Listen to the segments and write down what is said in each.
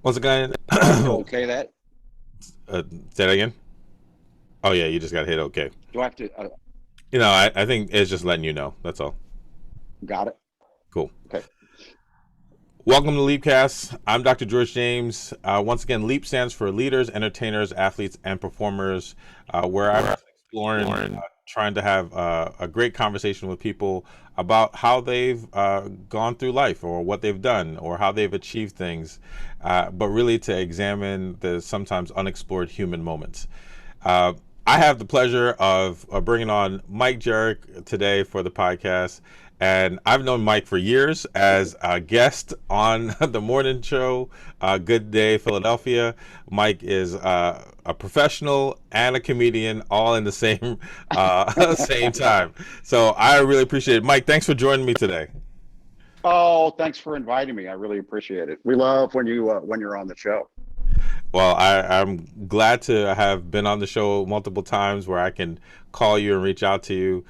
Once again, Do I have to okay that? say that again. Oh yeah, you just got hit. Okay. Do I have to? I think it's just letting you know. That's all. Got it. Cool. Okay. Welcome to LEAPcast. I'm Dr. George James. Once again, LEAP stands for Leaders, Entertainers, Athletes, and Performers, where I'm exploring, trying to have a great conversation with people about how they've gone through life or what they've done or how they've achieved things, but really to examine the sometimes unexplored human moments. Uh, I have the pleasure of bringing on Mike Jerrick today for the podcast. And I've known Mike for years as a guest on the morning show, Good Day Philadelphia. Mike is a professional and a comedian all in the same same time. So I really appreciate it. Mike, thanks for joining me today. Oh, thanks for inviting me. I really appreciate it. We love when you're on the show. Well, I'm glad to have been on the show multiple times where I can call you and reach out to you.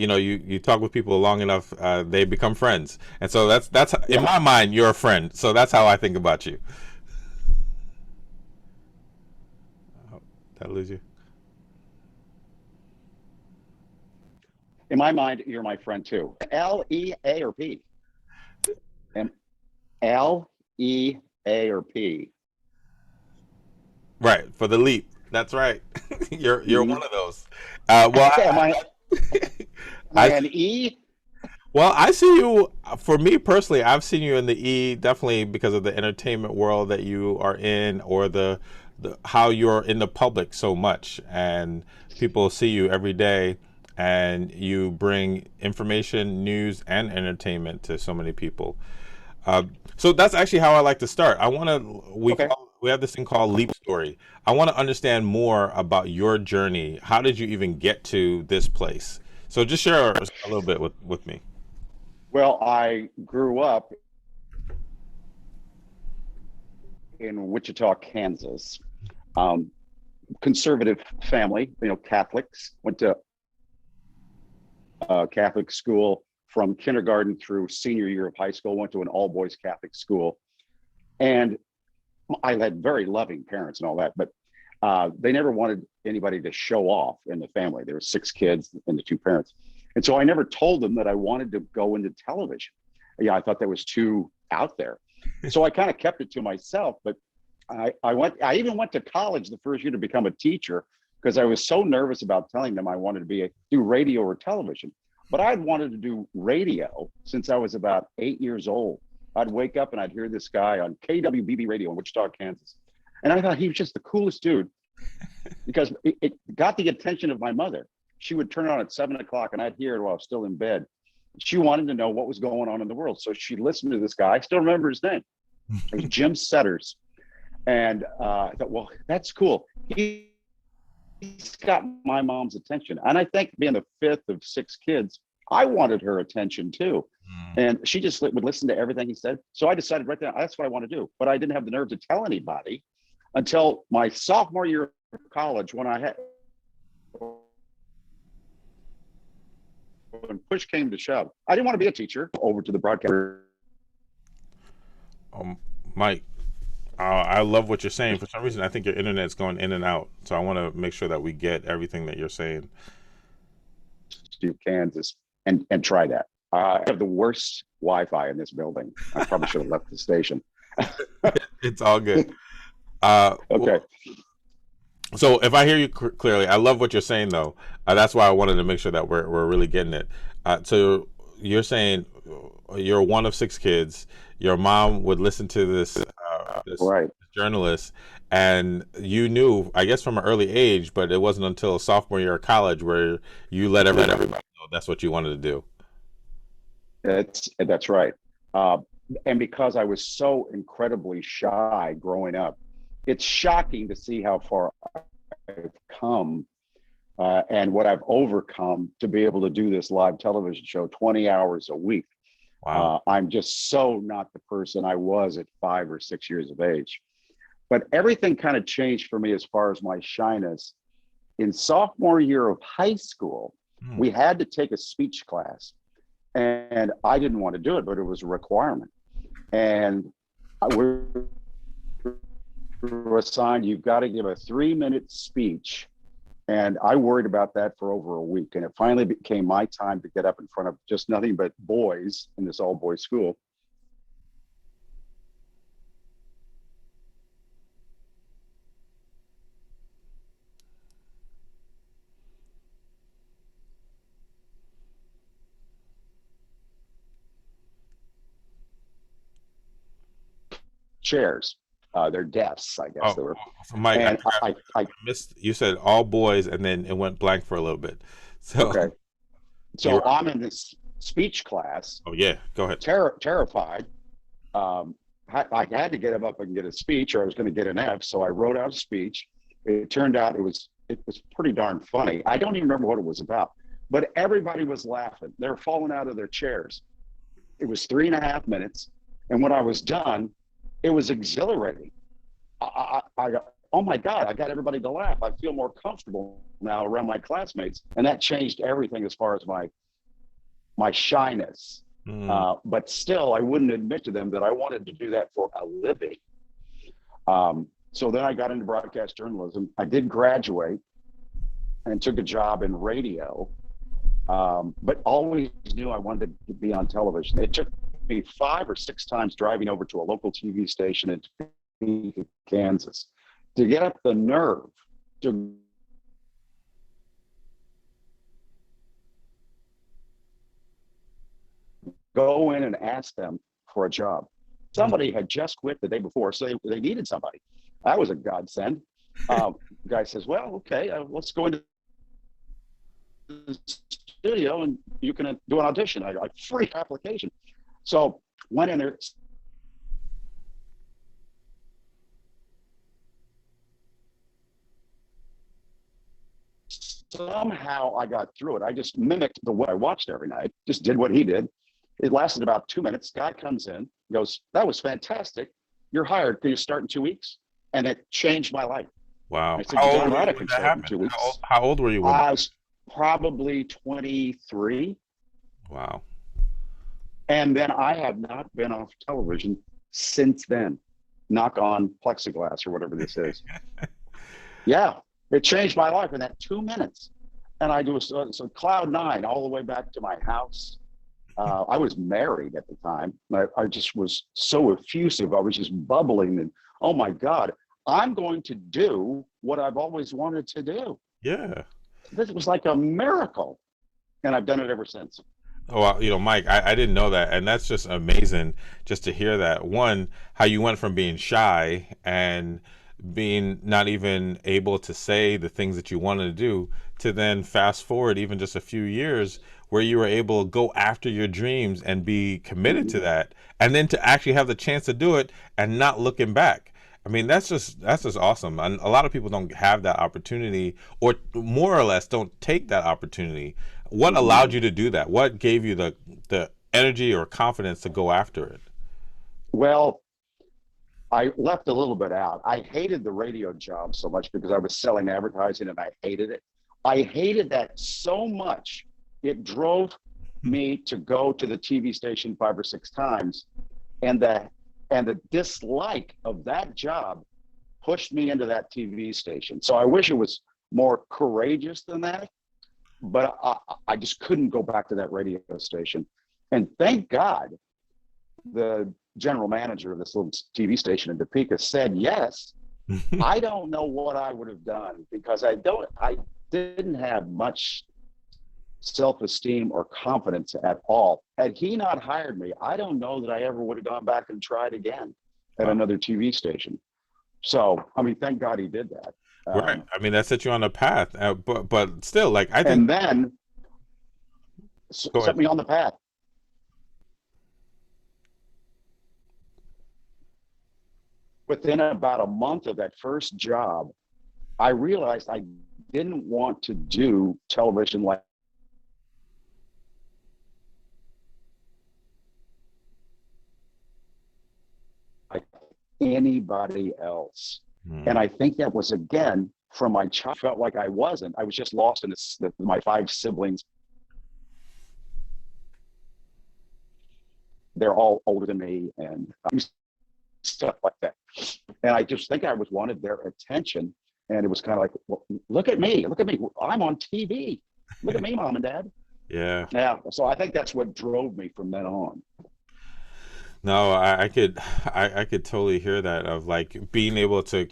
You talk with people long enough, they become friends, and so that's in Yeah. my mind, you're a friend. So that's how I think about you. Oh, did I lose you? In my mind, you're my friend too. L-E-A or P? And L-E-A or P? Right, for the leap. That's right. You're Mm-hmm. one of those. Well, Am I am I I an E? I see you. For me personally, I've seen you in the E definitely because of the entertainment world that you are in, or the how you're in the public so much, and people see you every day, and you bring information, news, and entertainment to so many people. Uh, so that's actually how I like to start. Okay. We have this thing called Leap Story. I want to understand more about your journey. How did you even get to this place? So just share a little bit with me. Well, I grew up in Wichita, Kansas. Um, Conservative family, Catholics. Went to Catholic school from kindergarten through senior year of high school. Went to an all boys Catholic school, and I had very loving parents and all that, but they never wanted anybody to show off in the family. There were six kids and the two parents, and so I never told them that I wanted to go into television. Yeah, I thought that was too out there, so I kind of kept it to myself. But I even went to college the first year to become a teacher because I was so nervous about telling them I wanted to do radio or television. But I'd wanted to do radio since I was about 8 years old. I'd wake up and I'd hear this guy on KWBB radio in Wichita, Kansas. And I thought he was just the coolest dude because it got the attention of my mother. She would turn it on at 7 o'clock and I'd hear it while I was still in bed. She wanted to know what was going on in the world. So she listened to this guy. I still remember his name. It was Jim Setters. And I thought, well, that's cool. He's got my mom's attention. And I think being the fifth of six kids, I wanted her attention too. And she just would listen to everything he said. So I decided right there, that's what I want to do. But I didn't have the nerve to tell anybody until my sophomore year of college when I had, when push came to shove. I didn't want to be a teacher over to the broadcaster. Um, Mike, I love what you're saying. For some reason, I think your internet's going in and out. So I want to make sure that we get everything that you're saying. To Kansas and try that. I have the worst Wi-Fi in this building. I probably should have left the station. It's all good. Uh, Okay. so if I hear you clearly, I love what you're saying though. That's why I wanted to make sure that we're really getting it. So you're saying you're one of six kids. Your mom would listen to this Right. journalist, and you knew, I guess, from an early age, but it wasn't until sophomore year of college where you let everybody know that's what you wanted to do. That's right. Uh, and because I was so incredibly shy growing up, it's shocking to see how far I've come and what I've overcome to be able to do this live television show 20 hours a week. Wow. I'm just so not the person I was at 5 or 6 years of age. But everything kind of changed for me as far as my shyness. In sophomore year of high school, Hmm. we had to take a speech class, and I didn't want to do it, but it was a requirement. And we're were assigned, you've got to give a 3-minute speech. And I worried about that for over a week. And it finally became my time to get up in front of just nothing but boys in this all boys school. Chairs, they're desks, I guess Oh, they were. so Mike, I And forgot. I I missed. You said all boys, and then it went blank for a little bit. So okay. you So were. I'm in this speech class, Oh yeah, go ahead. terrified. Um, I had to get him up and get a speech, or I was going to get an F. So I wrote out a speech. It turned out it was pretty darn funny. I don't even remember what it was about, but everybody was laughing. They were falling out of their chairs. It was 3.5 minutes, and when I was done, it was exhilarating. I got, oh my God, I got everybody to laugh. I feel more comfortable now around my classmates, and that changed everything as far as my shyness. Mm, But still, I wouldn't admit to them that I wanted to do that for a living. So then I got into broadcast journalism. I did graduate and took a job in radio, but always knew I wanted to be on television. It took me 5 or 6 times driving over to a local TV station in Topeka, Kansas, to get up the nerve to go in and ask them for a job. mm. Somebody had just quit the day before, so they needed somebody. That was a godsend. Guy says, well, okay, let's go into the studio and you can do an audition. I free application. So went in there. Somehow I got through it. I just mimicked the what I watched every night, just did what he did. It lasted about 2 minutes. Guy comes in, goes, that was fantastic. You're hired. Can you start in 2 weeks? And it changed my life. I Wow. said, How you're old darn were right you I when can that start in happened? 2 weeks. How old were you when that? I was probably 23. Wow. And then I have not been off television since then. Knock on plexiglass or whatever this is. Yeah, it changed my life in that 2 minutes. And I do so cloud nine all the way back to my house. I was married at the time. I just was so effusive. I was just bubbling and, oh my God, I'm going to do what I've always wanted to do. Yeah. This was like a miracle. And I've done it ever since. Oh, well, Mike, I didn't know that, and that's just amazing just to hear that. One, how you went from being shy and being not even able to say the things that you wanted to do to then fast forward even just a few years where you were able to go after your dreams and be committed Mhm. to that, and then to actually have the chance to do it and not looking back. I mean, that's just awesome. And a lot of people don't have that opportunity, or more or less don't take that opportunity. What Mhm. allowed you to do that? What gave you the energy or confidence to go after it? Well, I left a little bit out. I hated the radio job so much because I was selling advertising and I hated it. I hated that so much. It drove me to go to the TV station 5 or 6 times. And the dislike of that job pushed me into that TV station. So I wish it was more courageous than that, but I just couldn't go back to that radio station. And thank God the general manager of this little TV station in Topeka said yes. I don't know what I would have done because I didn't have much self-esteem or confidence at all. Had he not hired me, I don't know that I ever would have gone back and tried again at Wow. another TV station. So, I mean, thank God he did that. Right. I mean, that set you on a path, but still, like I think. And then Go set ahead. me on the path. Within about a month of that first job, I realized I didn't want to do television like anybody else. And Hmm. I think that was again from my child. I felt like I wasn't. I was just lost in this, my 5 siblings. They're all older than me, and stuff like that. And I just think I was wanted their attention. And it was kind of like, well, look at me, I'm on TV. Look at me, mom and dad. Yeah. Yeah. So I think that's what drove me from then on. No, I could totally hear that of like being able to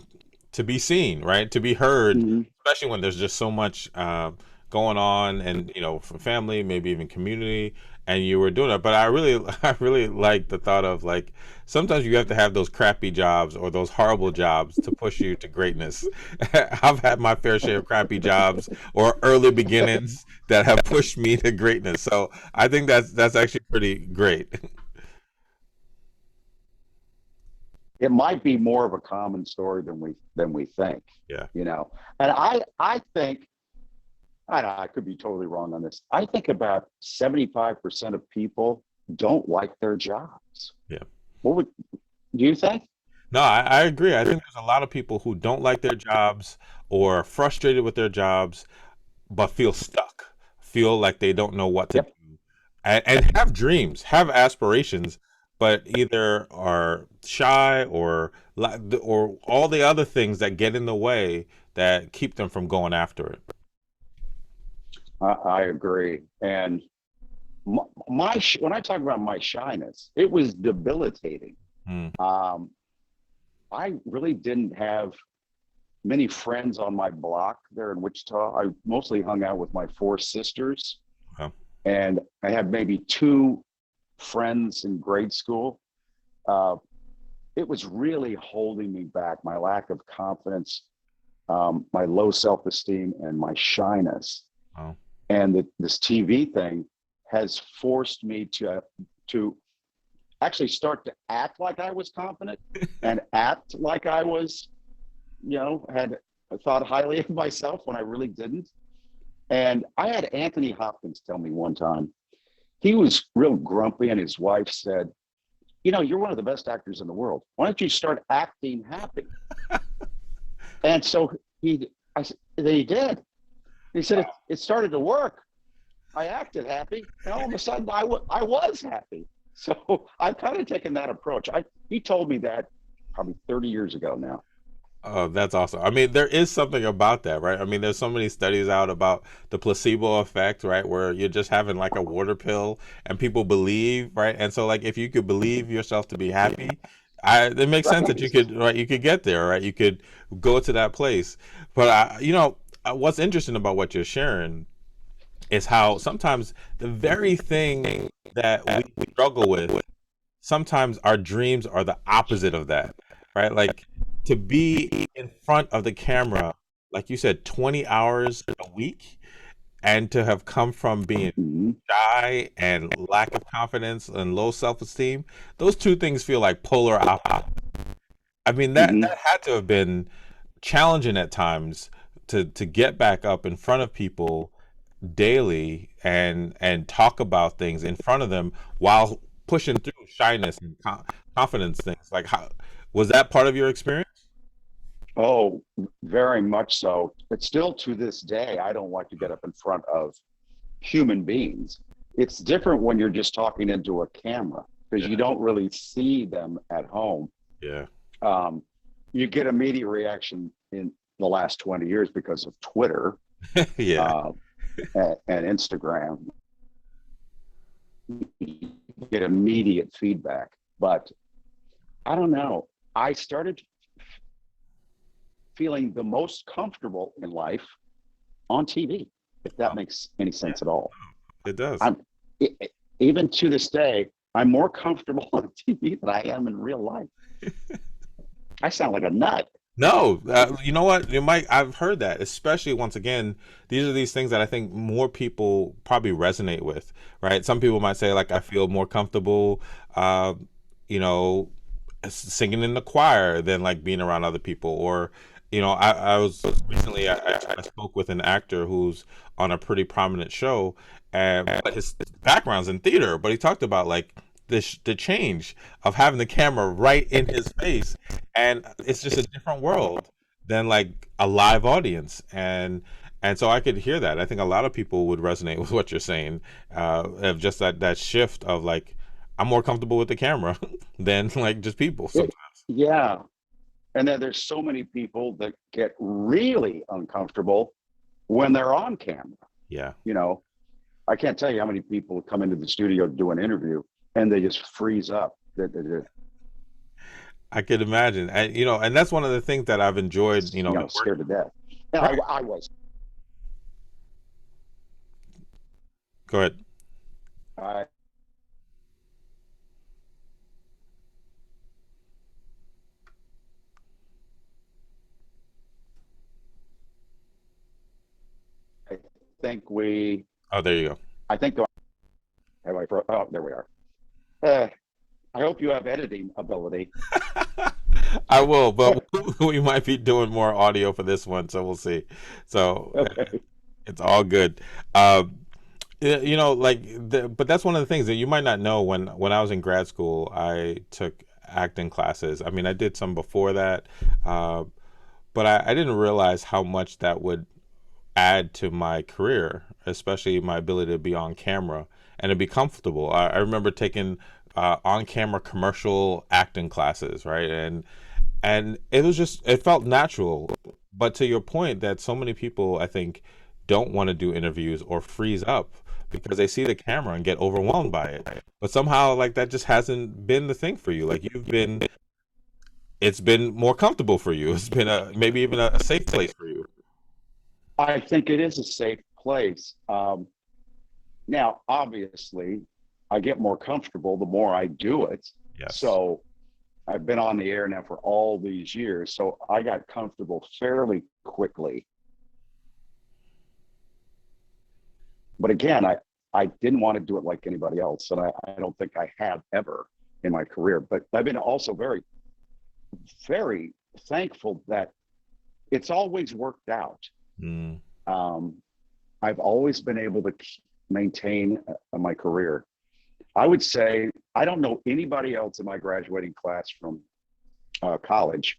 be seen, right? To be heard, Mm-hmm. especially when there's just so much going on, and from family, maybe even community, and you were doing it. But I really, I really like the thought of like sometimes you have to have those crappy jobs or those horrible jobs to push you to greatness. I've had my fair share of crappy jobs or early beginnings that have pushed me to greatness. So I think that's actually pretty great. It might be more of a common story than we think, Yeah. you know. And I think I don't know, I could be totally wrong on this. I think about 75% of people don't like their jobs. Yeah. What would do you think? No, I agree. I think there's a lot of people who don't like their jobs or are frustrated with their jobs, but feel stuck, feel like they don't know what to do, Yep. and have dreams, have aspirations, but either are shy or all the other things that get in the way that keep them from going after it. I agree. And when I talk about my shyness, it was debilitating. Mm, Um, I really didn't have many friends on my block there in Wichita. I mostly hung out with my four sisters, well, and I had maybe two friends in grade school. Uh, it was really holding me back. My lack of confidence, my low self-esteem, and my shyness. well, And this TV thing has forced me to actually start to act like I was confident and act like I was, had thought highly of myself when I really didn't. And I had Anthony Hopkins tell me one time, he was real grumpy, and his wife said, you're one of the best actors in the world. Why don't you start acting happy? And so he did. He said it started to work. I acted happy, and all of a sudden I was happy. So I've kind of taken that approach. He told me that probably 30 years ago now. oh, that's awesome. I mean, there is something about that, right? I mean, there's so many studies out about the placebo effect, right? Where you're just having like a water pill and people believe, right? And so like if you could believe yourself to be happy, it makes sense that you Right. could, right? You could get there, right? You could go to that place. But what's interesting about what you're sharing is how sometimes the very thing that we struggle with, sometimes our dreams are the opposite of that, right? Like to be in front of the camera, like you said, 20 hours a week, and to have come from being Mm-hmm. shy and lack of confidence and low self-esteem, those two things feel like polar opposites. I mean, that Mm-hmm. had to have been challenging at times to get back up in front of people daily and talk about things in front of them while pushing through shyness and confidence things. Like, how was that part of your experience? Oh, very much so. But still to this day, I don't like to get up in front of human beings. It's different when you're just talking into a camera because you Yeah. don't really see them at home. Yeah. Um, you get immediate reaction in the last 20 years because of Twitter Yeah. uh, and Instagram. You get immediate feedback. But I don't know. I started feeling the most comfortable in life on TV, if that Wow. makes any Yeah, sense at all. it does. I'm even to this day, I'm more comfortable on TV than I am in real life. I sound like a nut. No, you know what? You might. I've heard that, especially once again, these are these things that I think more people probably resonate with, right? Some people might say like I feel more comfortable, uh, you know, singing in the choir than like being around other people, or I was recently I spoke with an actor who's on a pretty prominent show, and but his background's in theater, but he talked about like the change of having the camera right in his face, and it's just a different world than like a live audience, and so I could hear that. I think a lot of people would resonate with what you're saying, of just that shift of like I'm more comfortable with the camera than like just people It, sometimes. Yeah. And then there's so many people that get really uncomfortable when they're on camera. Yeah. You know, I can't tell you how many people come into the studio to do an interview and they just freeze up. I could imagine. And and that's one of the things that I've enjoyed, Scared to death. And right. I was. Go ahead. I think we. Oh, there you I think. Oh, there we are. Uh, I hope you have editing ability. go. I will, but we might be doing more audio for this one, so we'll see. So Okay. it's all good. But that's one of the things that you might not know. When I was in grad school, I took acting classes. I mean, I did some before that, uh, but I didn't realize how much that would add to my career, especially my ability to be on camera and to be comfortable. I remember taking on camera commercial acting classes, right? And it felt natural. But to your point, that so many people, I think, don't want to do interviews or freeze up because they see the camera and get overwhelmed by it. But somehow, like, that just hasn't been the thing for you. Like, it's been more comfortable for you. It's been maybe even a safe place for you. I think it is a safe place. Now, obviously, I get more comfortable the more I do it. Yes. So I've been on the air now for all these years. So I got comfortable fairly quickly. But again, I didn't want to do it like anybody else. And I don't think I have ever in my career. But I've been also very, very thankful that it's always worked out. Mm, Um, I've always been able to maintain my career. I would say I don't know anybody else in my graduating class from college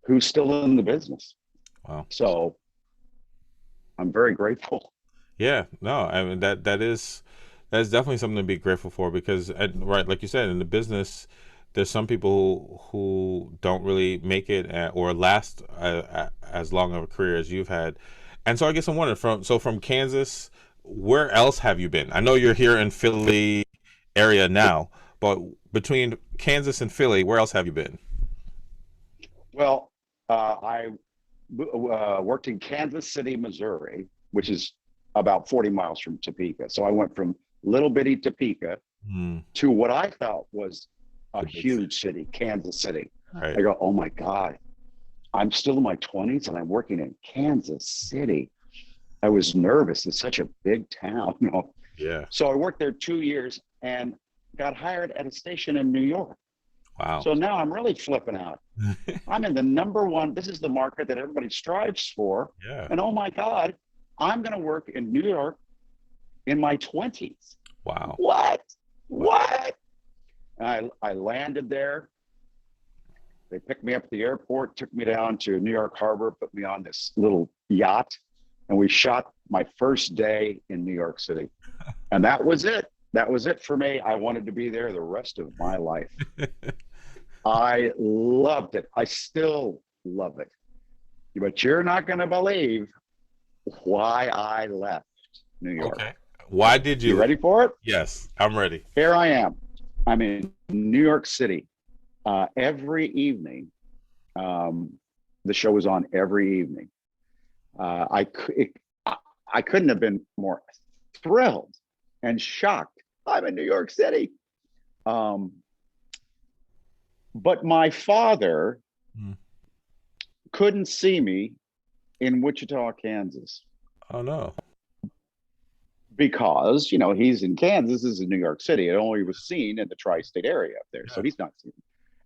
who's still in the business. wow. So I'm very grateful. Yeah, no, I mean that's definitely something to be grateful for because right, like you said, in the business, there's some people who don't really make it or last as long of a career as you've had, and so I guess I'm wondering from Kansas, where else have you been? I know you're here in Philly area now, but between Kansas and Philly, where else have you been? Well, I worked in Kansas City, Missouri, which is about 40 miles from Topeka. So I went from little bitty Topeka Hmm, to what I thought was the a big city, huge city, Kansas City. right? I go, oh my God, I'm still in my 20s and I'm working in Kansas City. I was nervous. It's such a big town. Yeah. So I worked there 2 years and got hired at a station in New York. Wow. So now I'm really flipping out. I'm in the number one. This is the market that everybody strives for. Yeah. And oh my God, I'm going to work in New York in my 20s. Wow. What? Wow. What? I landed there. They picked me up at the airport, took me down to New York Harbor, put me on this little yacht, and we shot my first day in New York City. And that was it. That was it for me. I wanted to be there the rest of my life. I loved it. I still love it. But you're not going to believe why I left New York. Okay. Why did You you? ready for it? Yes, I'm ready. Here I am. I'm in New York City. Every evening, um, the show was on every evening. I couldn't have been more thrilled and shocked. I'm in New York City. Um, but my father Mm. couldn't see me in Wichita, Kansas, Oh no. because he's in Kansas. This is in New York City. It only was seen in the tri-state area up there, so Yeah. he's not seen.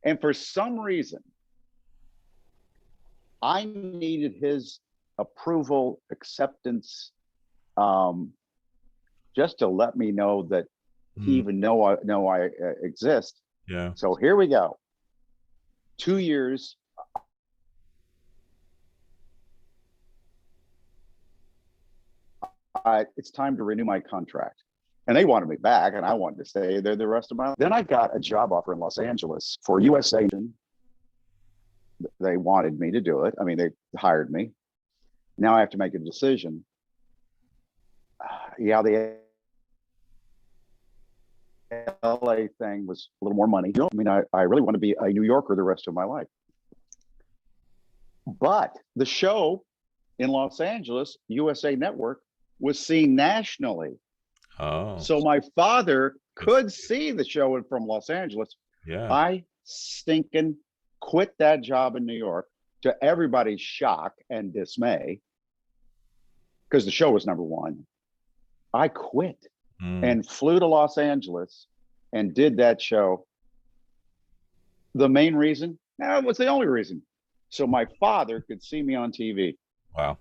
And for some reason, I needed his approval, acceptance, um, just to let me know that he Mm. even know I exist. Yeah. So here we go. 2 years. It's time to renew my contract. And they wanted me back, and I wanted to stay there the rest of my life. Then I got a job offer in Los Angeles for USA. they wanted me to do it. I mean, they hired me. Now I have to make a decision. Yeah, the LA thing was a little more money. I mean, I really want to be a New Yorker the rest of my life. But the show in Los Angeles, USA Network, was seen nationally. Oh, So my father could see the show from Los Angeles. yeah. I stinking quit that job in New York, to everybody's shock and dismay, because the show was number one. I quit and flew to Los Angeles and did that show. The main reason? No, it was the only reason. So my father could see me on TV. Wow.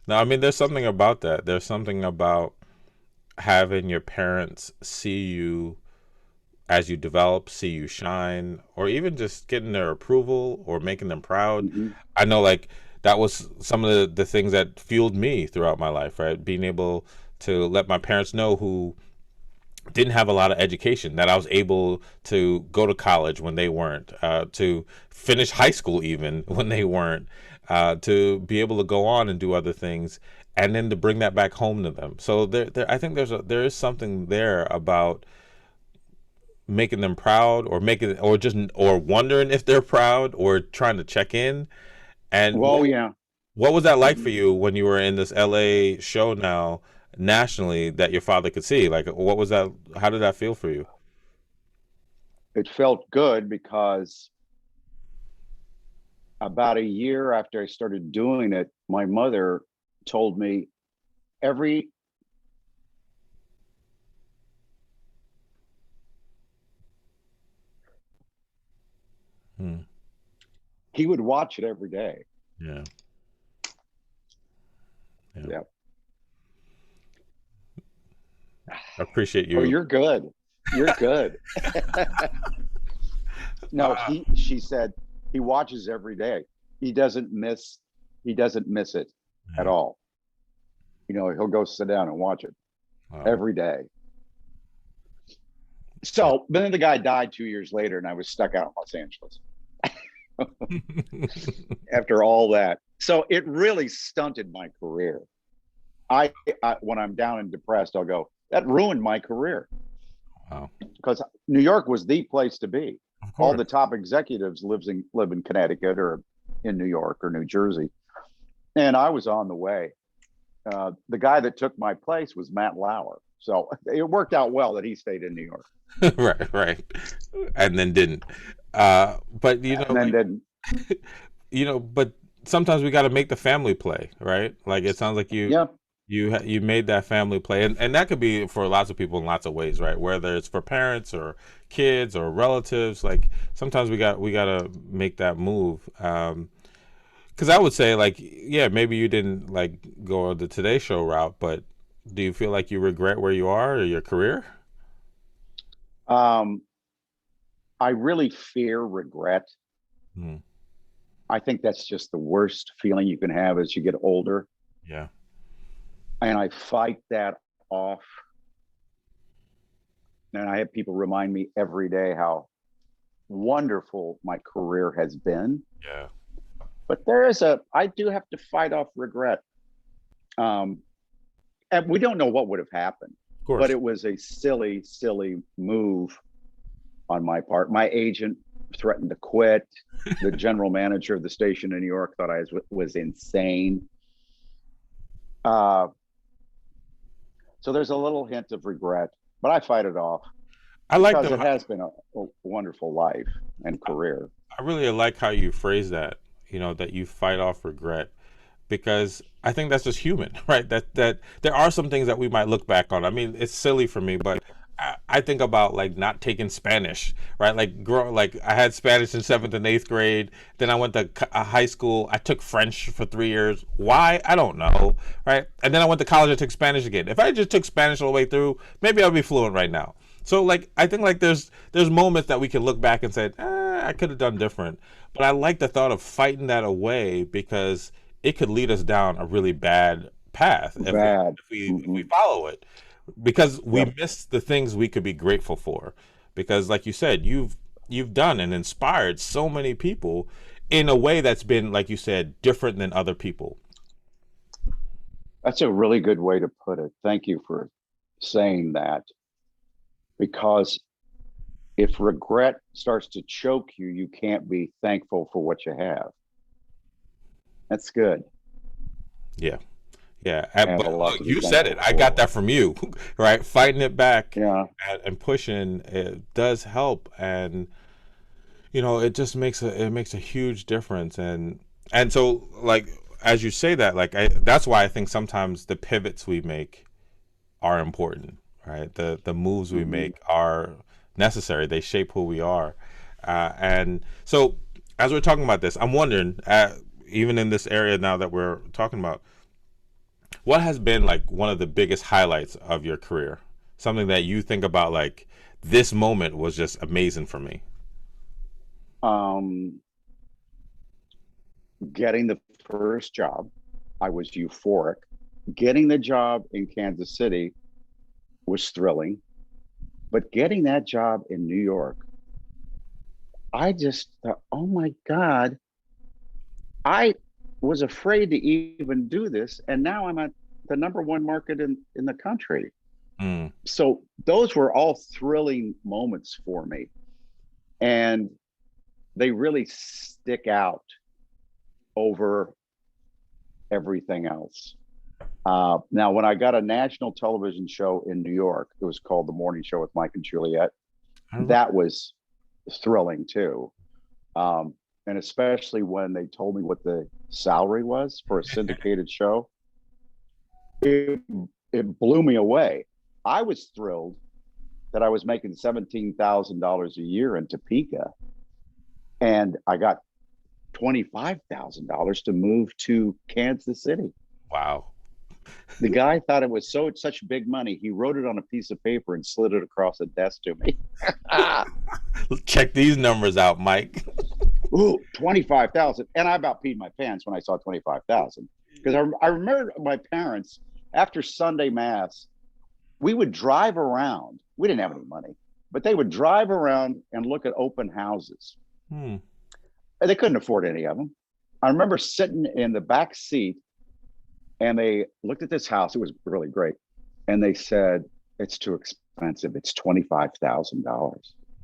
Now, I mean, there's something about that. There's something about having your parents see you as you develop, see you shine, or even just getting their approval or making them proud. Mm-hmm. I know, like, that was some of the things that fueled me throughout my life, right? Being able to let my parents know, who didn't have a lot of education, that I was able to go to college when they weren't, to finish high school even when they weren't, to be able to go on and do other things, and then to bring that back home to them. So I think there is something there about making them proud, or or wondering if they're proud, or trying to check in. And Well, yeah. what was that like Mm-hmm. for you when you were in this LA show now nationally that your father could see? Like, what was that? How did that feel for you? It felt good because about a year after I started doing it, my mother told me every Hmm. he would watch it every day. Yeah. Yeah. Yeah. I appreciate Oh, you. you're good. You're good. No, she said he watches every day. He doesn't miss it at Yeah. all. You know, he'll go sit down and watch it Wow. every day. So then the guy died 2 years later, and I was stuck out in Los Angeles after all that. So it really stunted my career. I when I'm down and depressed, I'll go, that ruined my career, Wow. because New York was the place to be. Of All course. the top executives live in Connecticut or in New York or New Jersey, and I was on the way. The guy that took my place was Matt Lauer, so it worked out well that he stayed in New York. Right, right. And then didn't. But And then didn't. but sometimes we got to make the family play, right? Like, it sounds like Yeah. you made that family play, and that could be for lots of people in lots of ways, right? Whether it's for parents or kids or relatives, like, sometimes we got to make that move. Because I would say, like, yeah, maybe you didn't, like, go the Today Show route, but do you feel like you regret where you are, or your career? Um, I really fear regret. Hmm. I think that's just the worst feeling you can have as you get older. Yeah. And I fight that off. And I have people remind me every day how wonderful my career has been. Yeah. But I do have to fight off regret. Um, and we don't know what would have happened, Of but course. it was a silly, silly move on my part. My agent threatened to quit. The general manager of the station in New York thought I was insane. Uh, so there's a little hint of regret, but I fight it off I like because the it has been a wonderful life and career. I really like how you phrase that, that you fight off regret, because I think that's just human, right? That there are some things that we might look back on. I mean, it's silly for me, but I think about, like, not taking Spanish, right? Like, I had Spanish in seventh and eighth grade. Then I went to high school. I took French for 3 years. Why? I don't know, right? And then I went to college and took Spanish again. If I just took Spanish all the way through, maybe I'd be fluent right now. So, like, I think, like, there's moments that we can look back and say, I could have done different. But I like the thought of fighting that away, because it could lead us down a really bad path if we Bad. if we if we Mm-mm. follow it, because we Yep. miss the things we could be grateful for. Because, like you said, you've done and inspired so many people in a way that's been, like you said, different than other people. That's a really good way to put it. Thank you for saying that, because if regret starts to choke you, you can't be thankful for what you have. That's good. Yeah. Yeah, I have a but lot look, to be you said it. thankful I got for. that from you, right? Fighting it back Yeah. and pushing it does help, and it just makes a huge difference, and so like as you say that, like that's why I think sometimes the pivots we make are important, right? The moves we Mm-hmm. make are necessary. They shape who we are, and so as we're talking about this, I'm wondering, even in this area now that we're talking about, what has been like one of the biggest highlights of your career? Something that you think about like this moment was just amazing for me. Um, Getting the first job, I was euphoric. Getting the job in Kansas City was thrilling, but getting that job in New York, I just thought, oh my God, I was afraid to even do this. And now I'm at the number one market in the country. Mm, So those were all thrilling moments for me. And they really stick out over everything else. Now, when I got a national television show in New York, it was called The Morning Show with Mike and Juliet. I remember. That was thrilling too. Um, and especially when they told me what the salary was for a syndicated show, it, it blew me away. I was thrilled that I was making $17,000 a year in Topeka, and I got $25,000 to move to Kansas City. Wow. The guy thought it was such big money. He wrote it on a piece of paper and slid it across the desk to me. Check these numbers out, Mike. Ooh, 25,000. And I about peed my pants when I saw 25,000. Because I remember my parents, after Sunday Mass, we would drive around. We didn't have any money, but they would drive around and look at open houses. Hmm. And they couldn't afford any of them. I remember sitting in the back seat, and they looked at this house. It was really great. And they said, it's too expensive. It's $25,000.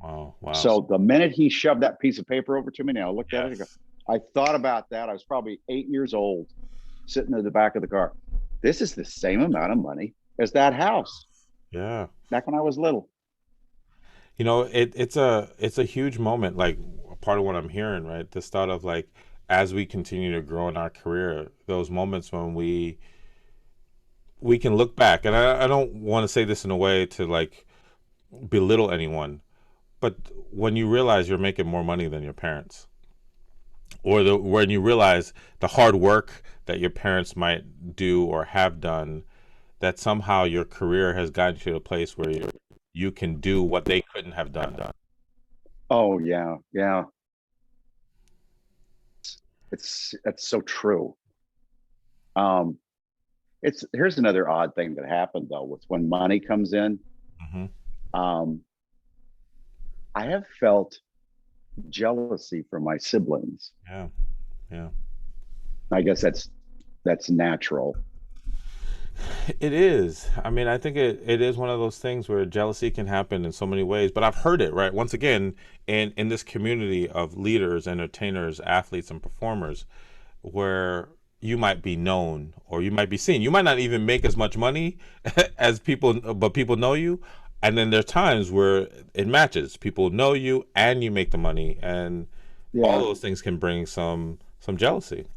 Wow. Wow. So the minute he shoved that piece of paper over to me, now I looked at it and go, Yes. I thought about that. I was probably 8 years old, sitting in the back of the car. This is the same amount of money as that house Yeah. back when I was little. It's a huge moment. Like part of what I'm hearing, right? This thought of like as we continue to grow in our career, those moments when we can look back, and I don't want to say this in a way to like belittle anyone, but when you realize you're making more money than your parents, or when you realize the hard work that your parents might do or have done, that somehow your career has gotten you to a place where you can do what they couldn't have done. Oh yeah, yeah. It's so true. Um, it's Here's another odd thing that happened though with when money comes in. Hmm. Um, I have felt jealousy from my siblings. Yeah, yeah. I guess that's natural. It is. I mean, I think it is one of those things where jealousy can happen in so many ways. But I've heard it, right? Once again, in this community of leaders, entertainers, athletes, and performers, where you might be known or you might be seen. You might not even make as much money as people, but people know you. And then there's times where it matches. People know you and you make the money, and all Yeah, those things can bring some jealousy.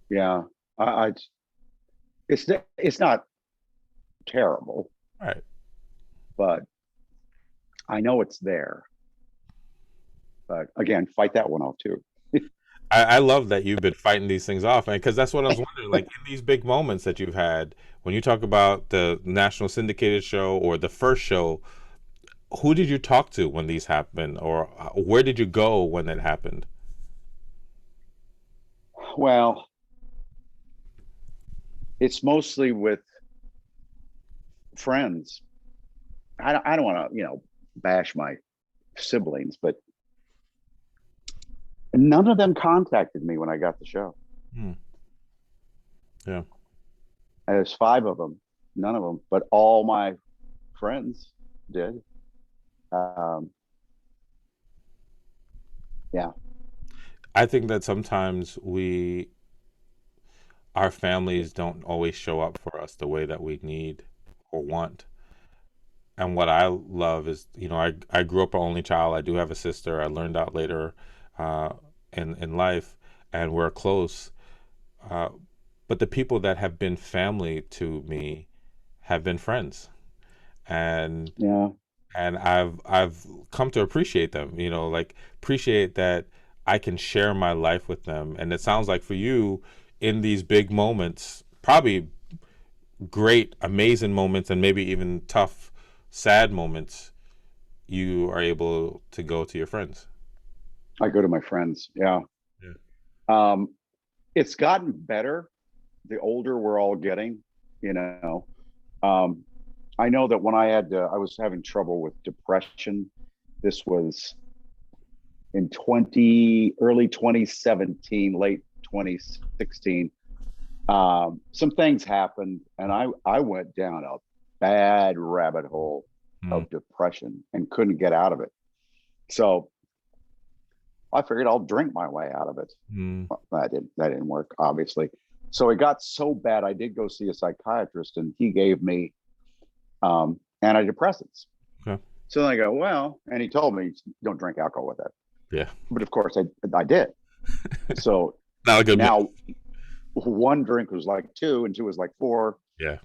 yeah. I it's not terrible, Right. but I know it's there. But again, fight that one off too. I love that you've been fighting these things off, and because that's what I was wondering. Like in these big moments that you've had, when you talk about the national syndicated show or the first show, who did you talk to when these happened, or where did you go when it happened? Well, it's mostly with friends. I don't want to bash my siblings, but And none of them contacted me when I got the show. Hmm. Yeah. And there's five of them, none of them, but all my friends did. Um, yeah, I think that sometimes our families don't always show up for us the way that we need or want. And what I love is, I grew up an only child. I do have a sister. I learned out later uh, in life, and we're close. Uh, but the people that have been family to me have been friends, and yeah. I've come to appreciate them. Like appreciate that I can share my life with them. And it sounds like for you, in these big moments, probably great, amazing moments, and maybe even tough, sad moments, you are able to go to your friends. I go to my friends. Yeah. Yeah. Um, it's gotten better the older we're all getting, you know. Um, I know that when I was having trouble with depression. This was in early 2017, late 2016. Some things happened, and I went down a bad rabbit hole Mm, of depression and couldn't get out of it. So I figured I'll drink my way out of it. mm, Well, that didn't work, obviously. So it got so bad, I did go see a psychiatrist, and he gave me antidepressants. okay. So then I go, well, and he told me don't drink alcohol with that. Yeah. But of course, I did. So Not a good mix. now one drink was like two, and two was like four. Yeah.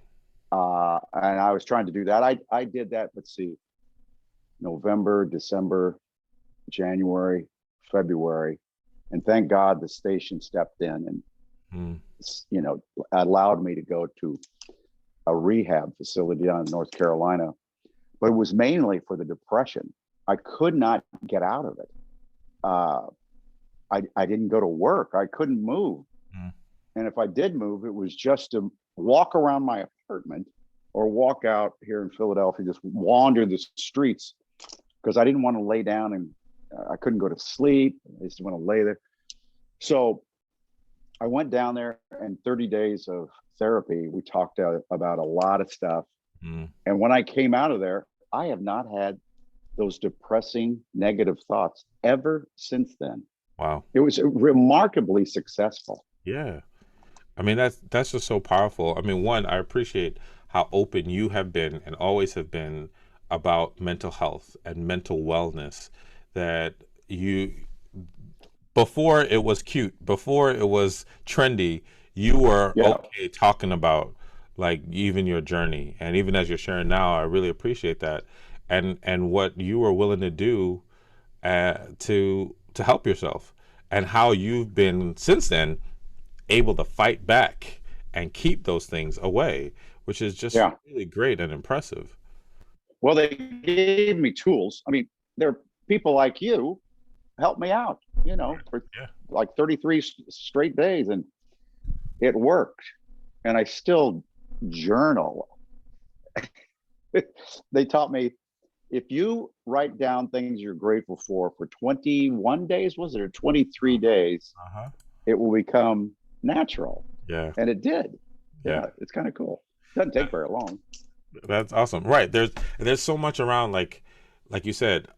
And I was trying to do that. I did that. Let's see, November, December, January, February, and thank God the station stepped in and Mm, allowed me to go to a rehab facility down in North Carolina. But it was mainly for the depression. I could not get out of it. Uh, I didn't go to work. I couldn't move. mm, And if I did move, it was just to walk around my apartment or walk out here in Philadelphia, just wander the streets because I didn't want to lay down and I couldn't go to sleep. I just want to lay there. So I went down there and 30 days of therapy. We talked about a lot of stuff. mm. And when I came out of there, I have not had those depressing negative thoughts ever since then. Wow. It was remarkably successful. Yeah. I mean, that's just so powerful. I mean, one, I appreciate how open you have been and always have been about mental health and mental wellness. That you, before it was cute, before it was trendy, you were Yeah. okay talking about like even your journey, and even as you're sharing now, I really appreciate that, and what you were willing to do to help yourself, and how you've been since then able to fight back and keep those things away, which is just Yeah. really great and impressive. Well, they gave me tools. I mean, there are people like you help me out, for Yeah. like 33 straight days, and it worked. And I still journal. They taught me if you write down things you're grateful for 21 days, was it, or 23 days, Uh-huh. it will become natural. Yeah. And it did. Yeah. Yeah, it's kind of cool. Doesn't take very long. That's awesome. Right. There's so much around, like you said,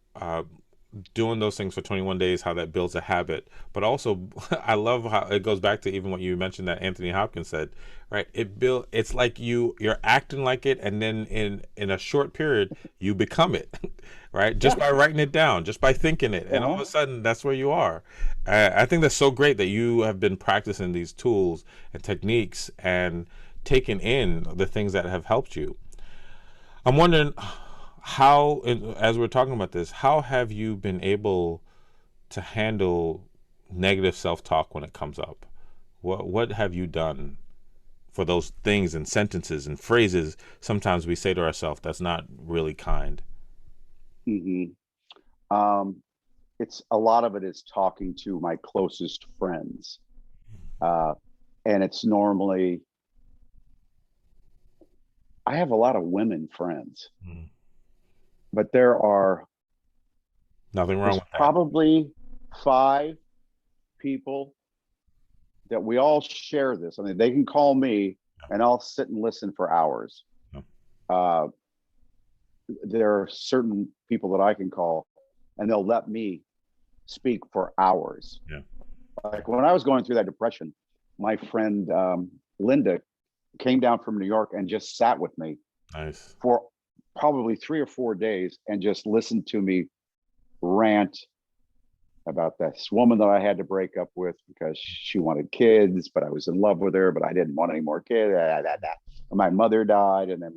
doing those things for 21 days, how that builds a habit. But also I love how it goes back to even what you mentioned that Anthony Hopkins said, right? It's like you're acting like it, and then in a short period you become it. Right? Just Yeah. by writing it down, just by thinking it, and all of Uh-huh. a sudden that's where you are. I think that's so great that you have been practicing these tools and techniques and taking in the things that have helped you. I'm wondering how, as we're talking about this, how have you been able to handle negative self-talk when it comes up? What have you done for those things and sentences and phrases sometimes we say to ourselves that's not really kind? Hmm. Um, it's a lot of it is talking to my closest friends. Uh, and it's normally, I have a lot of women friends, Mm. but Nothing wrong there's with that. probably five people that we all share this. I mean, they can call me and I'll sit and listen for hours. Yeah. There are certain people that I can call and they'll let me speak for hours. Yeah. Like when I was going through that depression, my friend Linda came down from New York and just sat with me Nice. for probably 3 or 4 days and just listened to me rant about this woman that I had to break up with because she wanted kids, but I was in love with her, but I didn't want any more kids. And my mother died, and then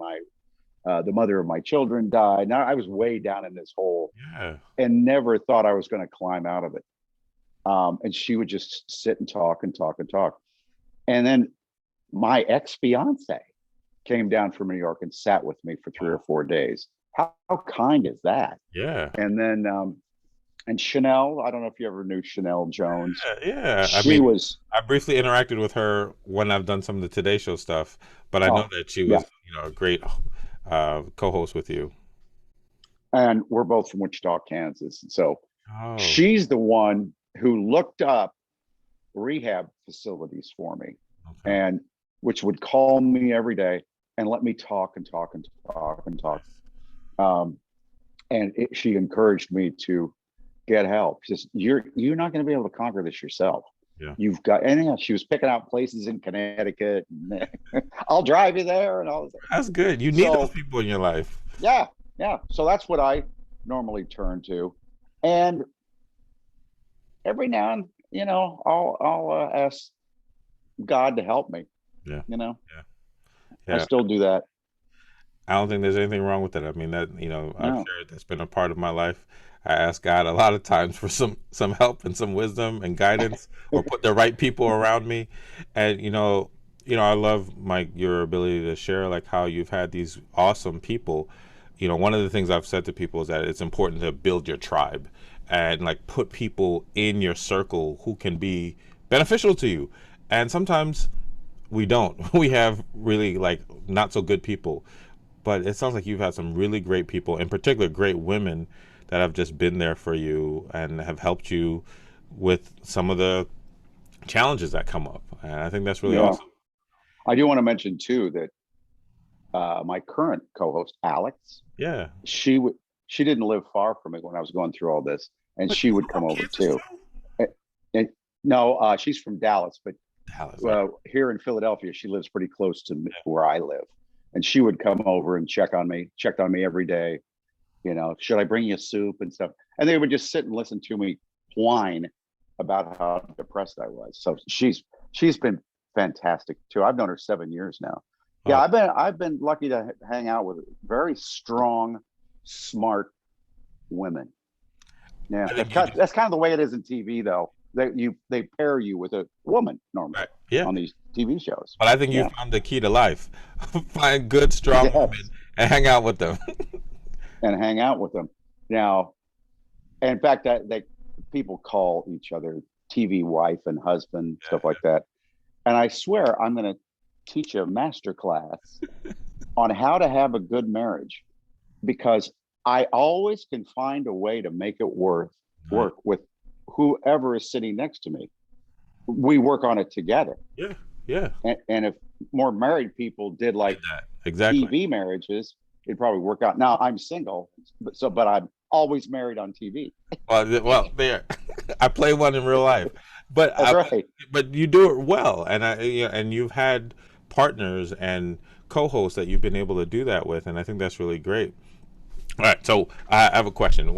the mother of my children died. Now I was way down in this hole, Yeah. and never thought I was going to climb out of it. And she would just sit and talk and talk and talk. And then my ex-fiance came down from New York and sat with me for 3 or 4 days. How kind is that? Yeah. And then and Chanel, I don't know if you ever knew Chanel Jones. Yeah. I She mean, was, I briefly interacted with her when I've done some of the Today Show stuff, but I know oh, that she yeah. was, a great co-host with you. And we're both from Wichita, Kansas. So Oh, she's the one who looked up rehab facilities for me, okay. and which would call me every day and let me talk and talk and talk and talk. Um, and she encouraged me to get help. She says, you're not going to be able to conquer this yourself. Yeah. You've got, and yeah, she was picking out places in Connecticut. And I'll drive you there and all that. That's good. You need those So people in your life. yeah, yeah. So that's what I normally turn to, and every now and I'll ask God to help me. Yeah. You know, Yeah. I Yeah. still do that. I don't think there's anything wrong with it. I mean, that, I've No, shared that's been a part of my life. I ask God a lot of times for some help and some wisdom and guidance, or put the right people around me. And I love, Mike, your ability to share like how you've had these awesome people. One of the things I've said to people is that it's important to build your tribe and like put people in your circle who can be beneficial to you. And sometimes we don't. We have really like not so good people, but it sounds like you've had some really great people, in particular great women, that have just been there for you and have helped you with some of the challenges that come up. And I think that's really yeah. awesome. I do want to mention too that my current co-host Alex, Yeah. she didn't live far from me when I was going through all this, and But she you would come from over Kansas too? too. And no, she's from Dallas, but Dallas. Right? here in Philadelphia, she lives pretty close to where I live, and she would come over and checked on me every day. Should I bring you soup and stuff? And they would just sit and listen to me whine about how depressed I was. So she's been fantastic too. I've known her 7 years now. Yeah, Oh, I've been lucky to hang out with very strong, smart women. Yeah, I think you just, that's kind of the way it is in TV, though. They pair you with a woman normally right. Yeah. on these TV shows. But I think you Yeah. found the key to life. Find good, strong women Yes, and hang out with them. and hang out with them. Now, in fact, that they people call each other TV wife and husband, stuff Yeah. like that. And I swear I'm going to teach a master class on how to have a good marriage, because I always can find a way to make it Right. work with whoever is sitting next to me. We work on it together. Yeah. Yeah. And if more married people did Did like that. Exactly. TV marriages, it'd probably work out. Now I'm single, but I'm always married on TV. Well, there, I play one in real life, but That's right. but you do it well, and and you've had partners and co-hosts that you've been able to do that with, and I think that's really great. All right, so I have a question.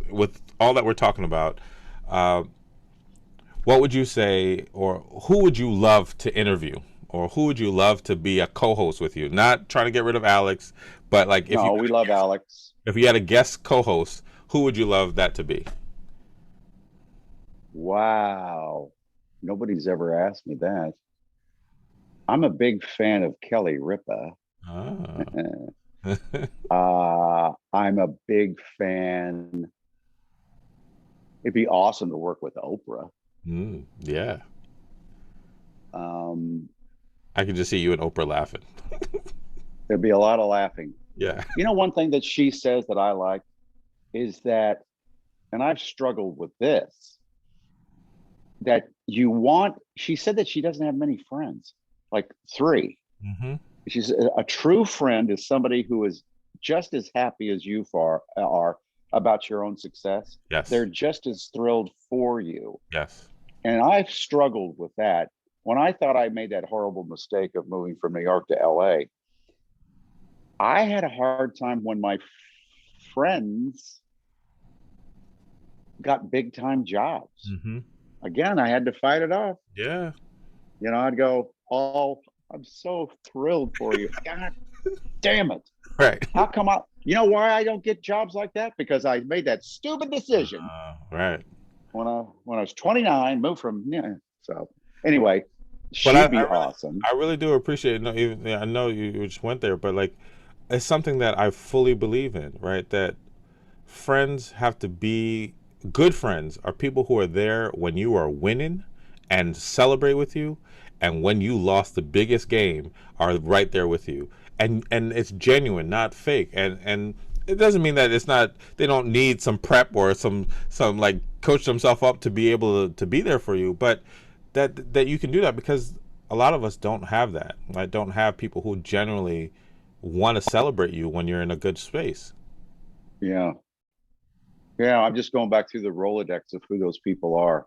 With all that we're talking about, uh, what would you say, or who would you love to interview, or who would you love to be a co-host with you? Not trying to get rid of Alex, but like No, we love Alex. if you had a guest co-host, who would you love that to be? Wow. Nobody's ever asked me that. I'm a big fan of Kelly Ripa. Ah. I'm a big fan. It'd be awesome to work with Oprah. Yeah. Um, I can just see you and Oprah laughing. there'd be a lot of laughing. Yeah. One thing that she says that I like is that, and I've struggled with this, that you want. She said that she doesn't have many friends, like three. Mm-hmm. She's a true friend is somebody who is just as happy as you are about your own success. Yes. They're just as thrilled for you. Yes. And I've struggled with that. When I thought I made that horrible mistake of moving from New York to LA, I had a hard time when my friends got big time jobs. Mm-hmm. Again, I had to fight it off. Yeah. I'd go, oh, I'm so thrilled for you. God damn it. Right. How come you know why I don't get jobs like that? Because I made that stupid decision Right. when I was 29, moved from, so anyway, But she'd be awesome. I really do appreciate. No, even yeah, I know you just went there, but like, it's something that I fully believe in. Right. That friends have to be good friends are people who are there when you are winning and celebrate with you, and when you lost the biggest game are right there with you, and it's genuine, not fake, and it doesn't mean that it's not, they don't need some prep or some like coach themselves up to be able to be there for you, but that you can do that because a lot of us don't have that. I don't have people who generally want to celebrate you when you're in a good space. Yeah. Yeah. I'm just going back through the Rolodex of who those people are.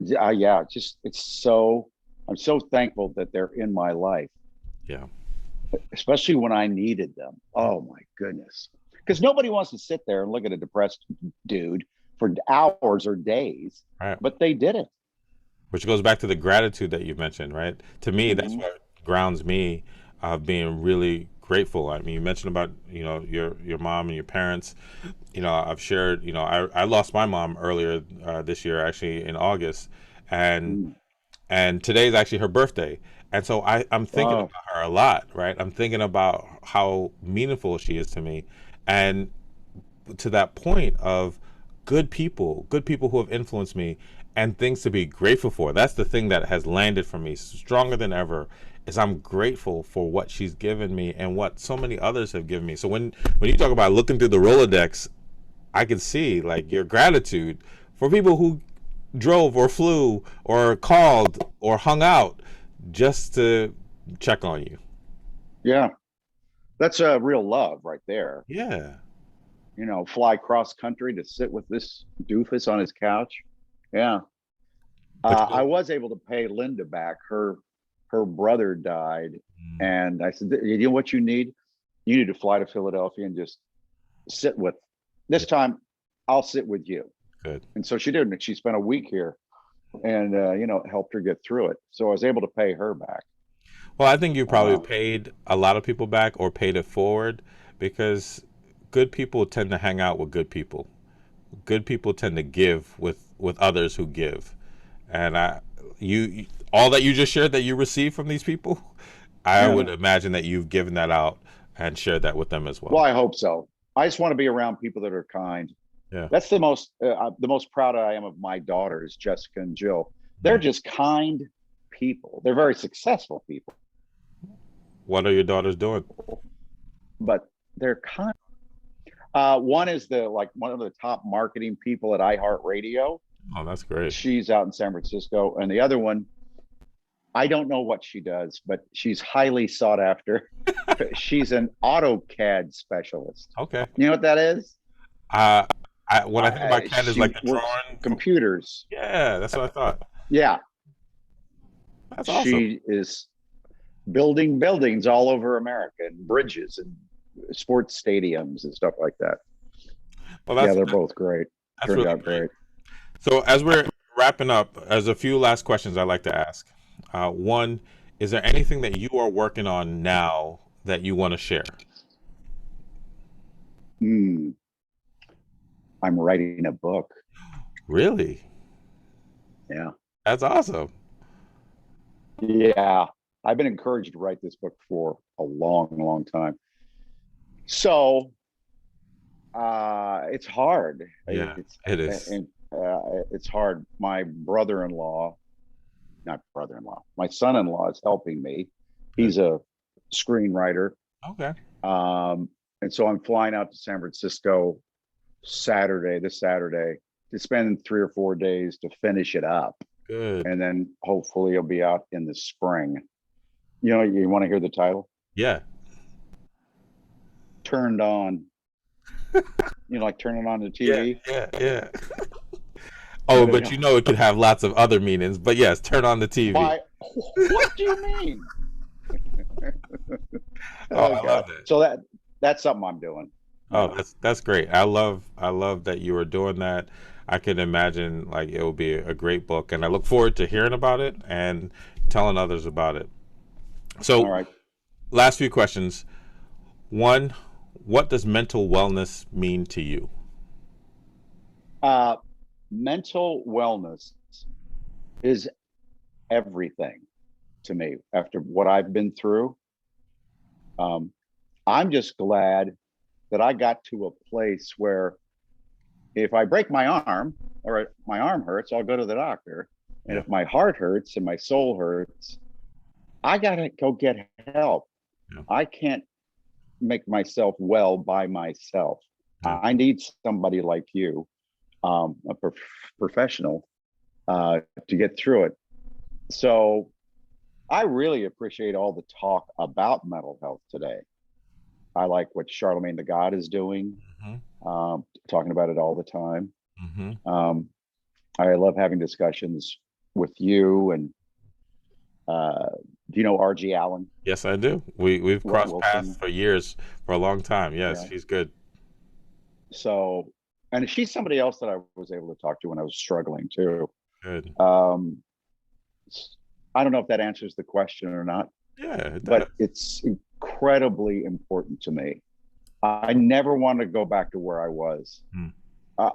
Yeah. Just, I'm so thankful that they're in my life, Yeah. especially when I needed them. Oh my goodness. Because nobody wants to sit there and look at a depressed dude for hours or days, All right. but they did it. Which goes back to the gratitude that you mentioned, right? To me, that's Mhm. what grounds me of being really grateful. I mean, you mentioned about, your mom and your parents. I've shared, I lost my mom earlier this year, actually in August, and Mm. today's actually her birthday. And so I'm thinking Oh, about her a lot, right? I'm thinking about how meaningful she is to me. And to that point of good people who have influenced me and things to be grateful for. That's the thing that has landed for me stronger than ever, is I'm grateful for what she's given me and what so many others have given me. So when you talk about looking through the Rolodex, I can see like your gratitude for people who drove or flew or called or hung out just to check on you. yeah. That's a real love right there. Yeah. Fly cross country to sit with this doofus on his couch. Yeah. But I was able to pay Linda back. Her brother died, and I said, "You know what you need? You need to fly to Philadelphia and just sit with. This time, I'll sit with you." good. And so she did. And she spent a week here, and helped her get through it. So I was able to pay her back. Well, I think you probably Uh, paid a lot of people back or paid it forward because good people tend to hang out with good people. Good people tend to give with others who give. And all that you just shared that you received from these people, I yeah. would imagine that you've given that out and shared that with them as Well, well. I hope so. I just want to be around people that are kind. Yeah. That's the most proud I am of my daughters, Jessica and Jill. They're Mm. just kind people. They're very successful people, What are your daughters doing? but they're kind. One is one of the top marketing people at iHeartRadio. Oh, that's great. She's out in San Francisco, and the other one, I don't know what she does, but she's highly sought after. She's an AutoCAD specialist. Okay. You know what that is? Uh, when I think about CAD is She like the works drawing. computers. Yeah, that's what I thought. Yeah, That's awesome. she is building buildings all over America and bridges and sports stadiums and stuff like that. Well, Yeah, they're both great. that's Turned really out great. great. So as we're wrapping up, as a few last questions I'd like to ask. One, is there anything that you are working on now that you want to share? Hmm. I'm writing a book. Really? Yeah. That's awesome. Yeah. I've been encouraged to write this book for a long, long time. So it's hard. Yeah, It's it is. and it's hard. My brother-in-law, not brother-in-law, my son-in-law is helping me. Good. He's a screenwriter. Okay. And so I'm flying out to San Francisco this Saturday, to spend 3 or 4 days to finish it up. Good. And then hopefully it'll be out in the spring. You want to hear the title? Yeah. Turned On. Like turning on the Yeah. TV. Yeah. Yeah. Oh, but it could have lots of other meanings. But yes, turn on the TV. Why? What do you mean? Oh, Oh I God! love that. So that's something I'm doing. Oh, that's great. I love that you are doing that. I can imagine like it will be a great book, and I look forward to hearing about it and telling others about it. All So, right. last few questions. One, what does mental wellness mean to you? Uh, Mental wellness is everything to me after what I've been through. Um, I'm just glad that I got to a place where if I break my arm or my arm hurts, I'll go to the doctor. And Yeah. if my heart hurts and my soul hurts, I got to go get help. Yeah. I can't make myself well by myself. Yeah. I need somebody like you, a professional, to get through it. So I really appreciate all the talk about mental health today. I like what Charlemagne the God is doing, Mm-hmm. talking about it all the time. Mm-hmm. I love having discussions with you and do you know RG Allen? Yes, I do. We've crossed paths Wilson. for years, for a long time. Yes, Yeah. she's good. So, and she's somebody else that I was able to talk to when I was struggling too. Good. Um, I don't know if that answers the question or not, Yeah, it does. but it's incredibly important to me. I never want to go back to where I was, Hmm. uh,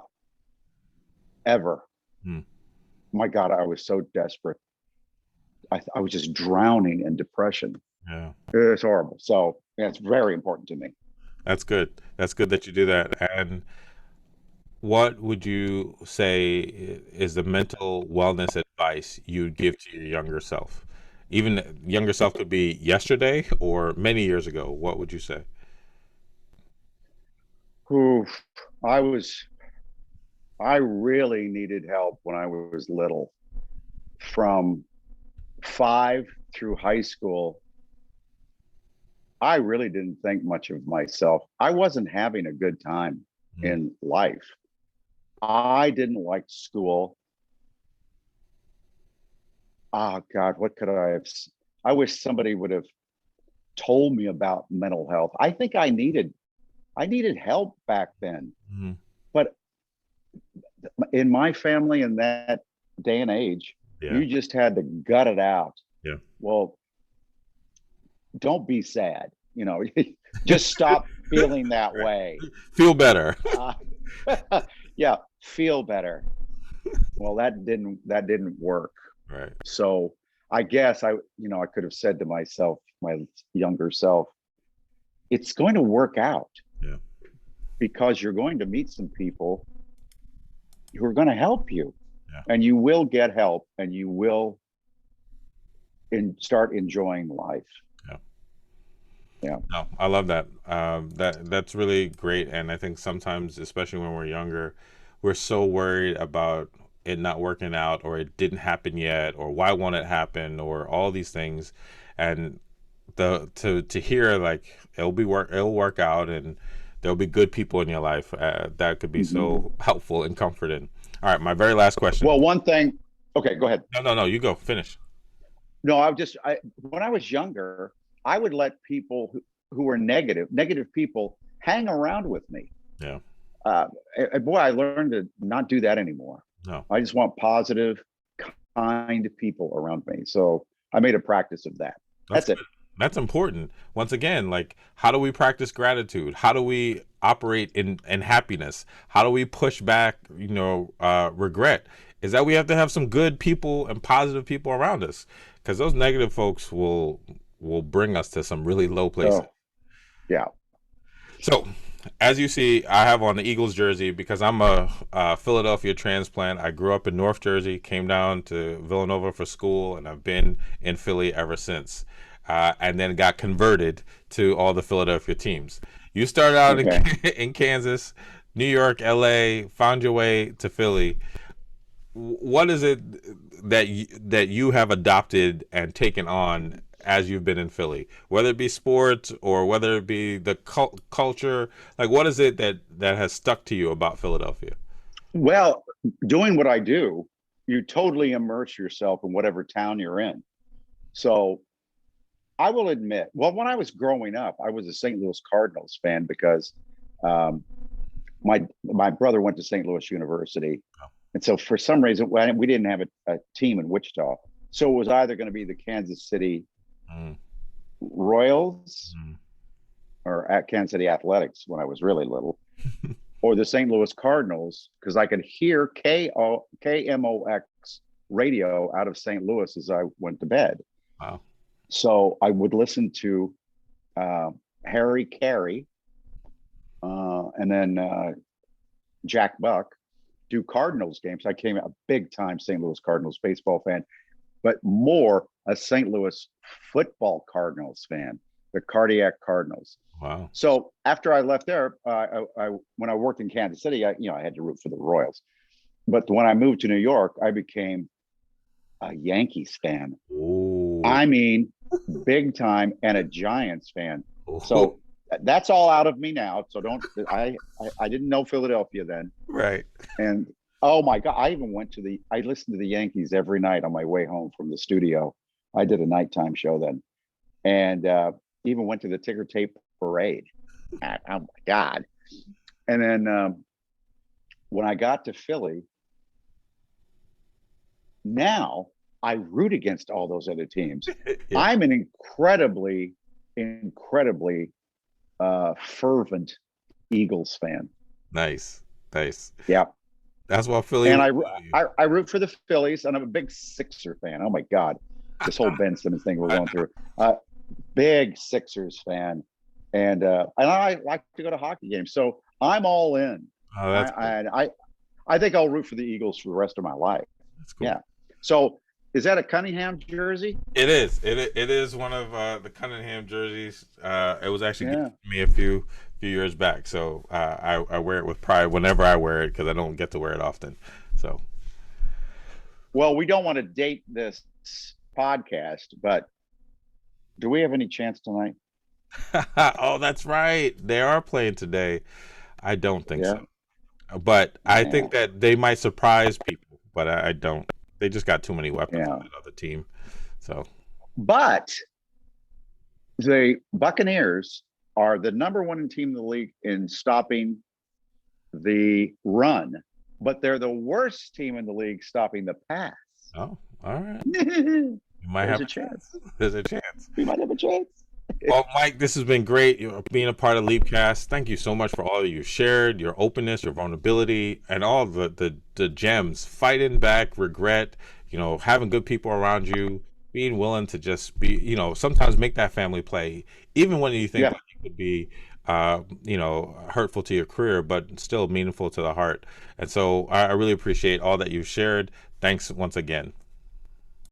ever. Hmm. My God, I was so desperate. I was just drowning in depression. Yeah. It's horrible. So yeah, it's very important to me. That's good. That's good that you do that. And what would you say is the mental wellness advice you'd give to your younger self? Even younger self could be yesterday or many years ago. What would you say? Oof. I was, I really needed help when I was little. From 5 through high school, I really didn't think much of myself. I wasn't having a good time Hmm. in life. I didn't like school. Oh God, what could I have? I wish somebody would have told me about mental health. I think I needed help back then. Hmm. But in my family in that day and age, Yeah. you just had to gut it out. Yeah. Well, don't be sad. Just stop feeling that way. Feel better. Uh, yeah, feel better. Well, that didn't work. Right. So I guess I could have said to myself, my younger self, it's going to work out Yeah. because you're going to meet some people who are going to help you, Yeah. and you will get help, and you will start enjoying life. Yeah. Yeah. No, I love that. That's really great, and I think sometimes, especially when we're younger, we're so worried about it not working out, or it didn't happen yet, or why won't it happen, or all these things, and to hear like it'll work out, and there'll be good people in your life. That could be Mhm. so helpful and comforting. All right, my very last question. Well, one thing. Okay, go ahead. No, no, no. You go. Finish. No, when I was younger, I would let people who were negative people hang around with me. Yeah. Uh, Boy, I learned to not do that anymore. No. I just want positive, kind people around me. So I made a practice of that. That's That's it. good. That's important. Once again, like how do we practice gratitude? How do we operate in happiness? How do we push back, regret? Is that we have to have some good people and positive people around us, because those negative folks will bring us to some really low places. Oh, yeah. So, as you see, I have on the Eagles jersey because I'm a Philadelphia transplant. I grew up in North Jersey, came down to Villanova for school, and I've been in Philly ever since. And then got converted to all the Philadelphia teams. You started out in, Okay. in Kansas, New York, LA, found your way to Philly. What is it that you have adopted and taken on as you've been in Philly, whether it be sports or whether it be the culture? Like, what is it that has stuck to you about Philadelphia? Well, doing what I do, you totally immerse yourself in whatever town you're in. So I will admit, well, when I was growing up, I was a St. Louis Cardinals fan because um, my brother went to St. Louis University, and so for some reason we didn't have a team in Wichita, so it was either going to be the Kansas City Mm, Royals mm. or at Kansas City Athletics when I was really little, or the St. Louis Cardinals because I could hear KMOX radio out of St. Louis as I went to bed. Wow. So I would listen to Harry Carey and then Jack Buck do Cardinals games. I came a big time St. Louis Cardinals baseball fan, but more a St. Louis football Cardinals fan, the Cardiac Cardinals. Wow. So after I left there, when I worked in Kansas City, I had to root for the Royals. But when I moved to New York, I became a Yankees fan. Ooh. I mean, big time, and a Giants fan. Ooh. So that's all out of me now. So don't. I didn't know Philadelphia then, Right. and oh my God, I listened to the Yankees every night on my way home from the studio. I did a nighttime show then, and even went to the ticker tape parade. Oh my God! And then when I got to Philly, now I root against all those other teams. Yeah. I'm an incredibly fervent Eagles fan. Nice. Nice. Yeah, That's why Philly. and I root for the Phillies, and I'm a big Sixer fan. Oh my God, this whole Ben Simmons thing we're going through. Big Sixers fan, and I like to go to hockey games, so I'm all in. Oh, I that's cool. I think I'll root for the Eagles for the rest of my life. That's cool. Yeah. So is that a Cunningham jersey? It is. It is one of the Cunningham jerseys. It was actually given Yeah. to me a few years back, so I wear it with pride whenever I wear it because I don't get to wear it often. So Well, we don't want to date this podcast, but do we have any chance tonight? oh, that's right. They are playing today. I don't think Yeah. so, but I Yeah. think that they might surprise people. But I don't. They just got too many weapons on Yeah. that other team. So But the Buccaneers are the number one team in the league in stopping the run, but they're the worst team in the league stopping the pass. oh, all right. There's You might have a a chance. chance. There's a chance. We might have a chance. Well, Mike, this has been great. Being a part of LEAPcast. Thank you so much for all you shared, your openness, your vulnerability, and all the gems. Fighting back, regret, having good people around you, being willing to just be, sometimes make that family play, even when you think Yeah. like it could be, hurtful to your career, but still meaningful to the heart. And so I really appreciate all that you've shared. Thanks once again.